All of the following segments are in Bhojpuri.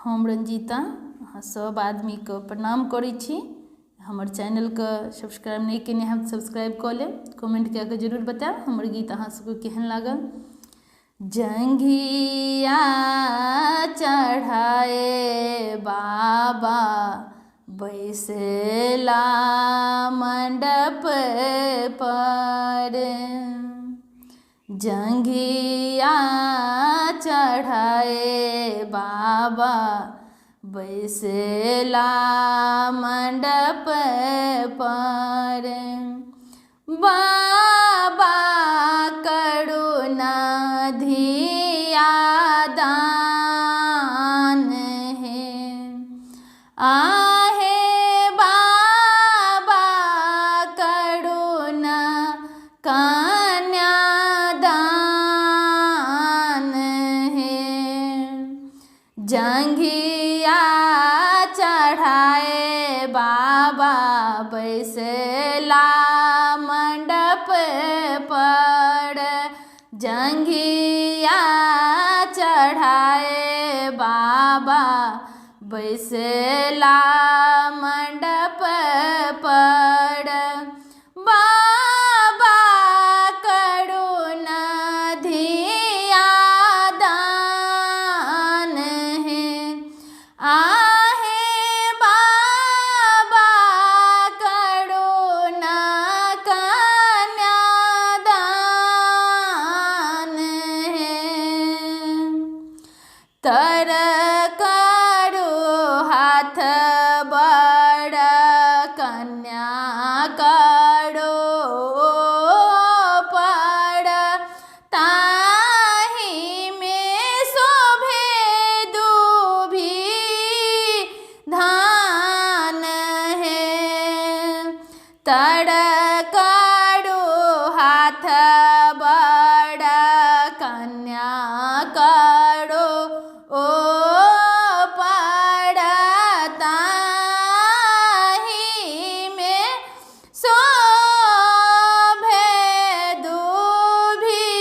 हम रंजीता अहाँ सब आदमी के प्रणाम करै छी। हमर चैनल के सब्सक्राइब नहीं केने हम सब्सक्राइब कऽ लेब। कमेंट कऽ के जरूर बताएब हमर गीत अहाँ सबके केहन लागल। जंघिया चढ़ाए बाबा बैसला मंडप पर, जंघिया चढ़ाए बाबा बैसला मंडप पर, बाबा करुणा धिया दान है, आहे बाबा करुणा कन्या दान है। जंघिया चढ़ाए बाबा बैसला मंडप पर, जंघिया चढ़ाए बाबा बैसला मंडप पर, बाबा करुणा धिया दान है, आहे बाबा करुणा कन्या दान है। तर करो हाथ बड़ कन्या करो पड़, ताहि में शोभे दूभी धान है। तर करो हाथ बड़ कन्या करो ओ पड़, ताहि में शोभे दूभी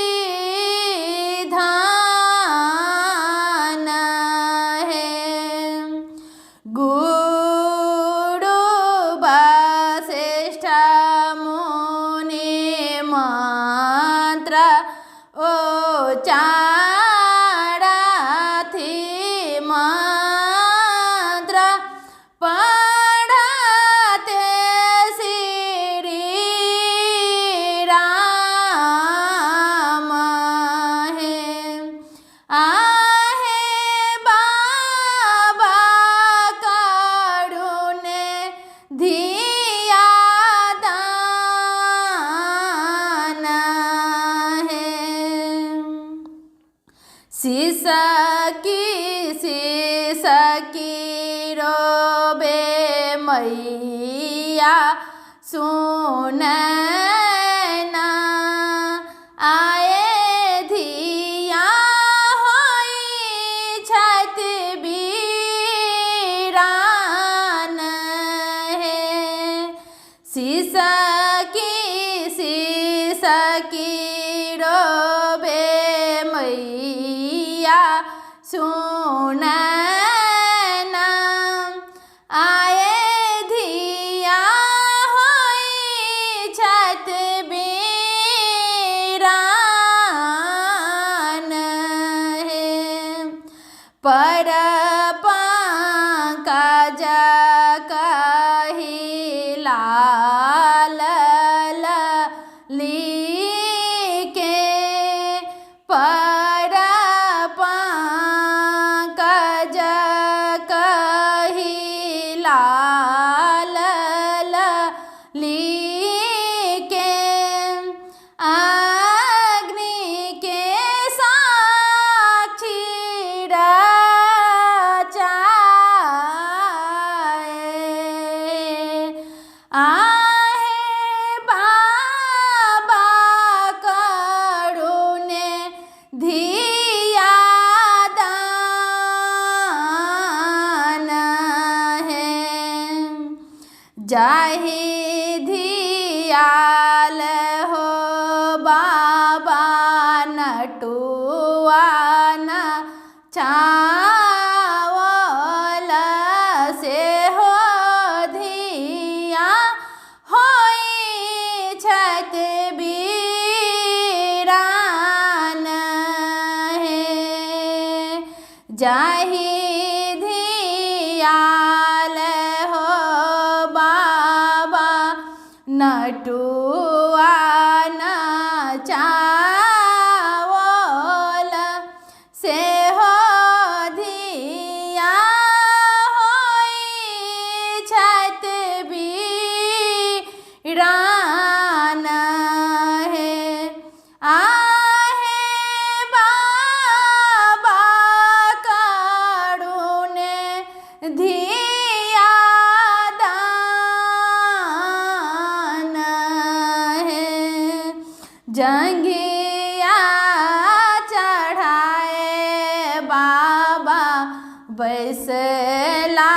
धान है। गुरु वशिष्ठ मुनि मंत्र उच्चारथि, मंत्र पढ़ते श्री राम है, आहे बाबा करुणे धिया दान है। शीश की रोबे मैया सुन ना, आए धिया होई छत बीरान है। शीश की रोबे मैया सुन ना, आए धिया होई छत बीरान है। पर पंकज कही लाल लिखे, पर पंकज कही लाल लिखे, अग्नि के साक्षी रचाए, आहे बाबा करुणे धिया दान है। जाहि धियाल हो बाबा नटुआ न छाव जाहि धियाल हो बाबा नटुआ नचावल से हो धिया होई छत बीरान है आहे बाबा करुणे धिया दान है जंघिया चढ़ाए बाबा बैसला